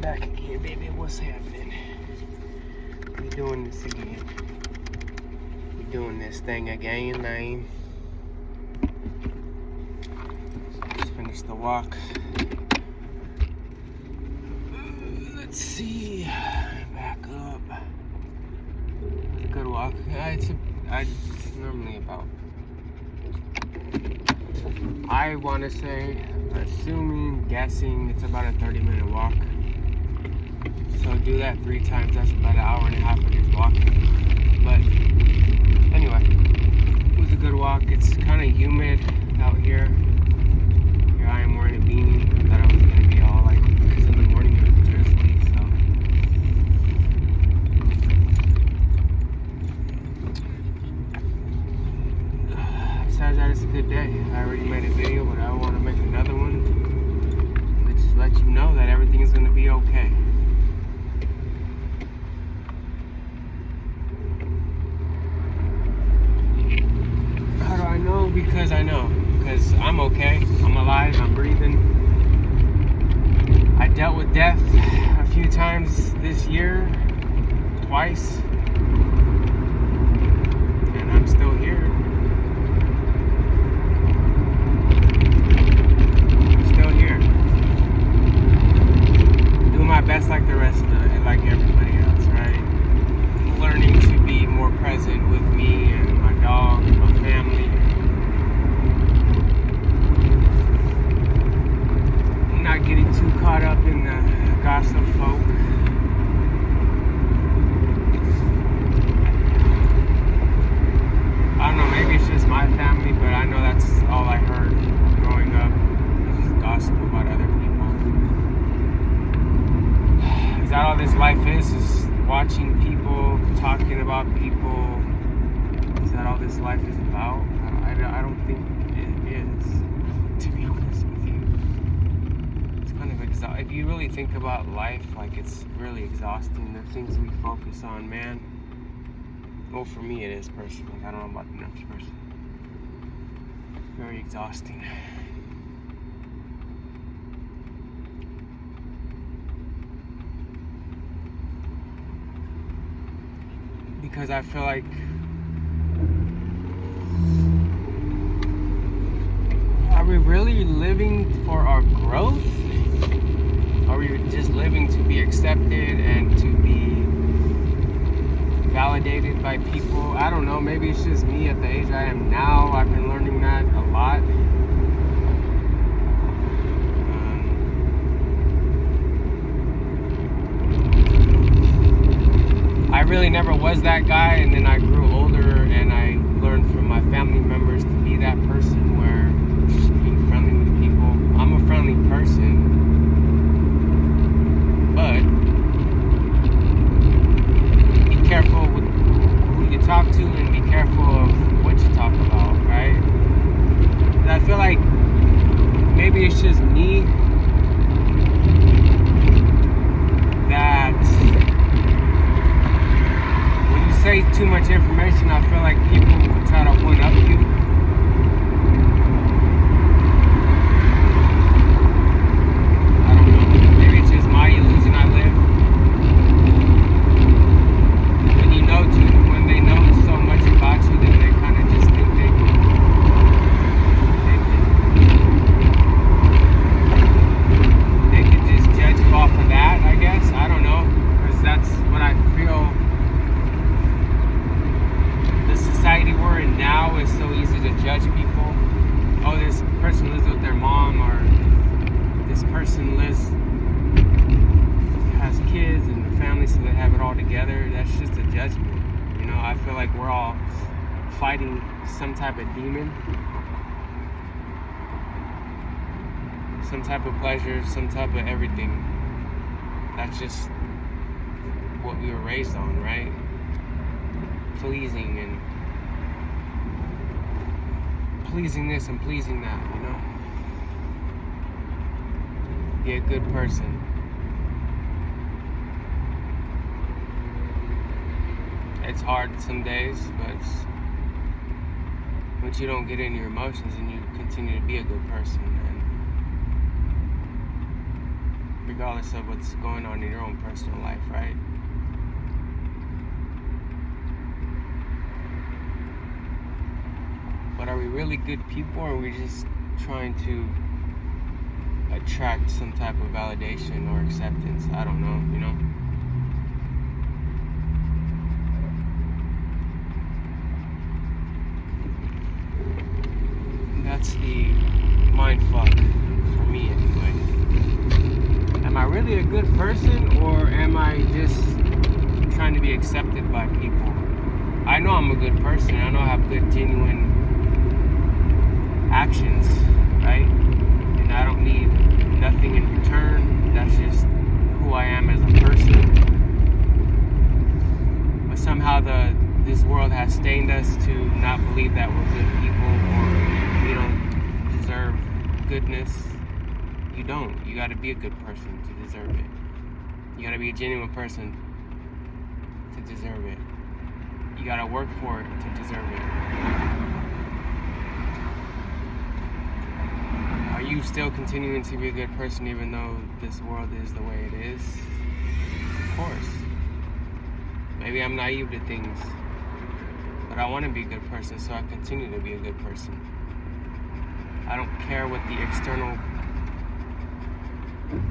back again, baby. What's happening? We doing this again. We doing this thing again, man. Just finished the walk. Let's see. Back up. It's a good walk. It's normally about, I want to say, guessing, it's about a 30-minute walk. So do that 3 times. That's about an hour and a half of just walking. But anyway, it was a good walk. It's kind of humid out here. Here I am wearing a beanie. I thought I was going to be all like, because in the morning it was drizzly, so. Besides that, it's a good day. I already made a video, but I want to make another one. Just let you know that everything is going to be okay. How do I know? Because I know. Because I'm okay. I'm alive. I'm breathing. I dealt with death a few times this year. Twice. And I'm still here. Best like the rest of it, like everybody else, right? Learning to be more present with me and my dog and my family. Not getting too caught up in the gossip folk. I don't know, maybe it's just my family, but I know that's all I heard growing up. Just gossip about other people. Is that all this life is watching people, talking about people? Is that all this life is about? I don't think it is, to be honest with you. It's kind of exhausting. If you really think about life, like, it's really exhausting, the things we focus on, man. Well, for me it is personally. I don't know about the next person. Very exhausting. Because I feel like are we really living for our growth? Are we just living to be accepted and to be validated by people? I don't know, maybe it's just me at the age I am now. I've been learning that a lot. I really never was that guy, and then I grew older and I learned from my family members to be that person where just being friendly with people. I'm a friendly person, but be careful with who you talk to and be careful of what you talk about, right? And I feel like maybe it's just me that say too much information, I feel like people will try to one up you. I don't know. Maybe it's just my illusion I live. When they know so much about you, then they kind of just think they can just judge you off of that, I guess. I don't know. Because that's what I feel. Society we're in now is so easy to judge people. Oh, this person lives with their mom, or this person has kids and a family, so they have it all together. That's just a judgment. You know, I feel like we're all fighting some type of demon, some type of pleasure, some type of everything. That's just what we were raised on, right? Pleasing and pleasing this and pleasing that, you know? Be a good person. It's hard some days, but once you don't get in your emotions and you continue to be a good person, and regardless of what's going on in your own personal life, right? But are we really good people, or are we just trying to attract some type of validation or acceptance? I don't know, you know? That's the mind fuck for me anyway. Am I really a good person, or am I just trying to be accepted by people? I know I'm a good person. I know I have good, genuine actions, right? And I don't need nothing in return. That's just who I am as a person. But somehow this world has stained us to not believe that we're good people, or we don't deserve goodness. You don't. You gotta be a good person to deserve it. You gotta be a genuine person to deserve it. You gotta work for it to deserve it. Are you still continuing to be a good person even though this world is the way it is? Of course. Maybe I'm naive to things, but I want to be a good person, so I continue to be a good person. I don't care what the external,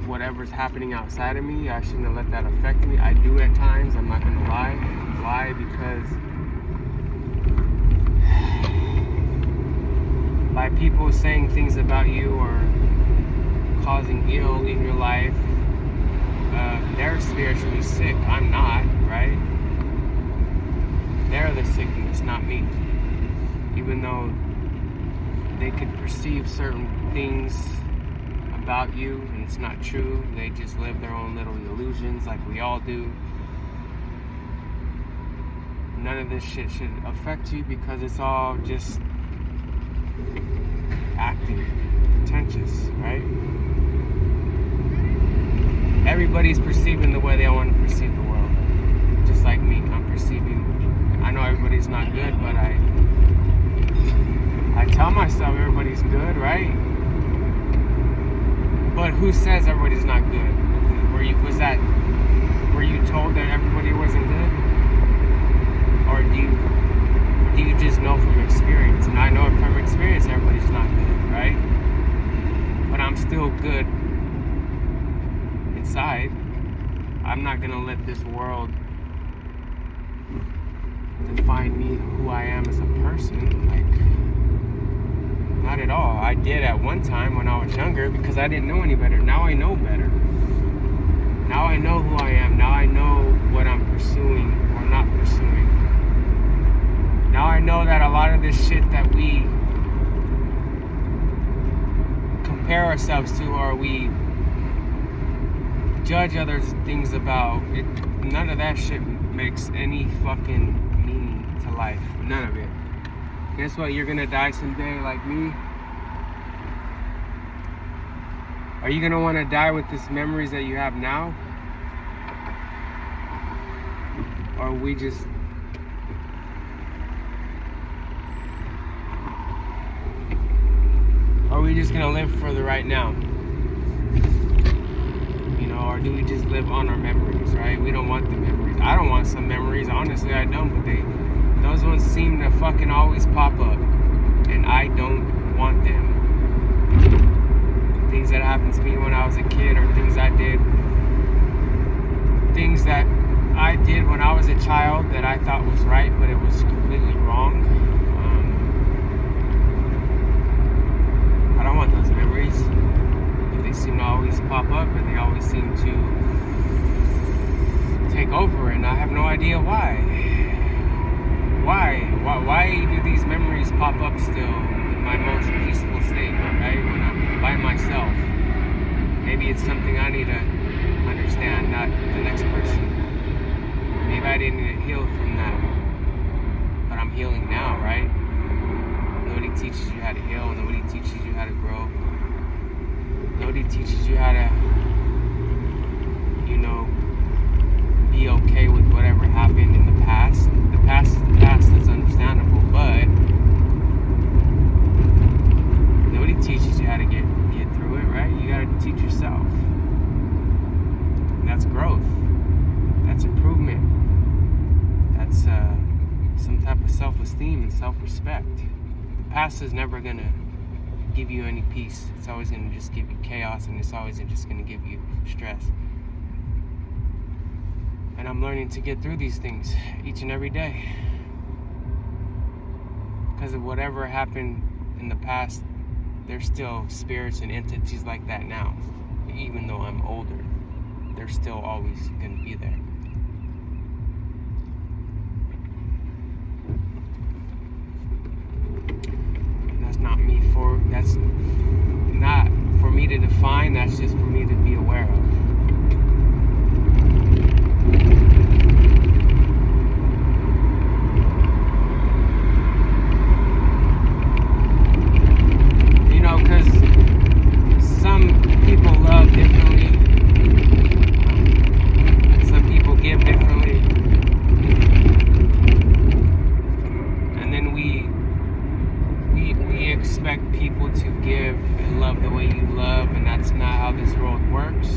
whatever's happening outside of me. I shouldn't have let that affect me. I do at times, I'm not gonna lie. Why? Because by people saying things about you or causing ill in your life, they're spiritually sick. I'm not, right? They're the sickness, not me. Even though they could perceive certain things about you and it's not true, they just live their own little illusions like we all do. None of this shit should affect you, because it's all just acting, pretentious, right? Everybody's perceiving the way they want to perceive the world. Just like me, I'm perceiving. I know everybody's not good, but I tell myself everybody's good, right? But who says everybody's not good? Were you told that everybody wasn't good? Or do you just know from experience? And I know from experience everybody's not good, right? But I'm still good inside. I'm not gonna let this world define me, who I am as a person. Like, not at all. I did at one time when I was younger, because I didn't know any better. Now I know better. Now I know who I am. Now I know what I'm pursuing or not pursuing. Now I know that a lot of this shit that we compare ourselves to, or we judge other things about, none of that shit makes any fucking meaning to life. None of it. Guess what? You're gonna die someday like me. Are you gonna want to die with these memories that you have now? Or are we just gonna live for the right now? You know, or do we just live on our memories, right? We don't want the memories. I don't want some memories. Honestly, I don't, but those ones seem to fucking always pop up, and I don't want them. Things that happened to me when I was a kid, or things that I did when I was a child that I thought was right, but it was completely wrong. I don't want those memories. But they seem to always pop up, and they always seem to take over, and I have no idea why. Why do these memories pop up still in my most peaceful state, right? When I'm by myself. Maybe it's something I need to understand, not the next person. Maybe I didn't need to heal from that, but I'm healing now, right? Nobody teaches you how to heal. Nobody teaches you how to grow. Nobody teaches you how to, be okay with whatever happened in the past. The past is the past, that's understandable, but nobody teaches you how to get through it, right? You gotta teach yourself. self-respect. The past is never gonna give you any peace. It's always gonna just give you chaos, and it's always just gonna give you stress. And I'm learning to get through these things each and every day. Because of whatever happened in the past, there's still spirits and entities like that now. Even though I'm older, they're still always gonna be there. That's not for me to define, that's just for me to be aware of. You know, because some people love differently, some people give differently, and then we expect people to give and love the way you love, and that's not how this world works.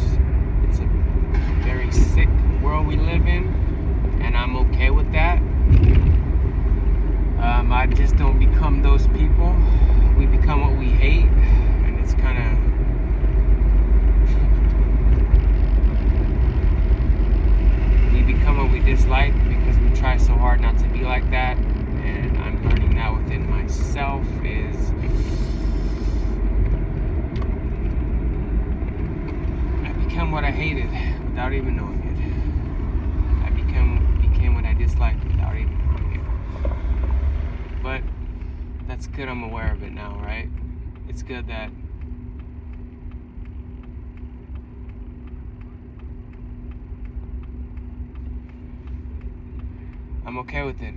It's a very sick world we live in, and I'm okay with that. I just don't become those people. We become what we hate, and it's kind of we become what we dislike because we try so hard not to be like that. And I'm learning that within myself is I become what I hated without even knowing it. I became what I disliked without even knowing it. But that's good, I'm aware of it now, right? It's good that I'm okay with it.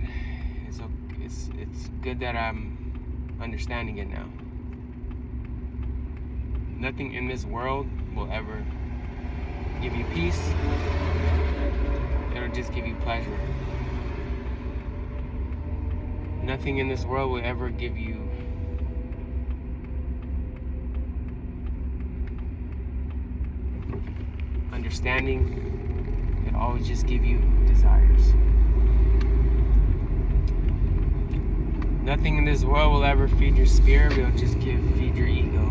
It's good that I'm understanding it now. Nothing in this world will ever give you peace. It'll just give you pleasure. Nothing in this world will ever give you understanding. It'll always just give you desires. Nothing in this world will ever feed your spirit. It'll just feed your ego.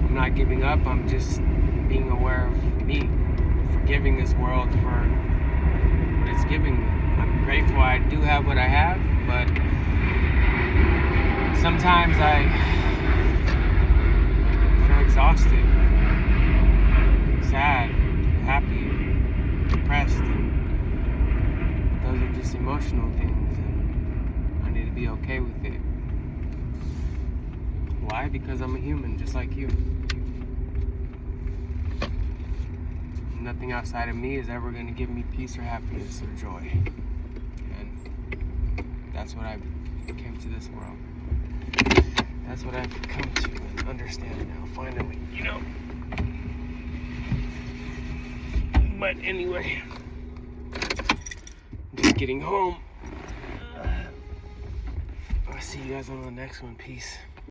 I'm not giving up. I'm just being aware of me, forgiving this world for what it's giving me. I'm grateful I do have what I have, but sometimes I feel exhausted, sad, happy, depressed. Those are just emotional things, and I need to be okay with it. Why? Because I'm a human, just like you. Nothing outside of me is ever going to give me peace or happiness or joy. And that's what I came to this world. That's what I've come to understand now, finally, you know. But anyway, just getting home. I'll see you guys on the next one. Peace.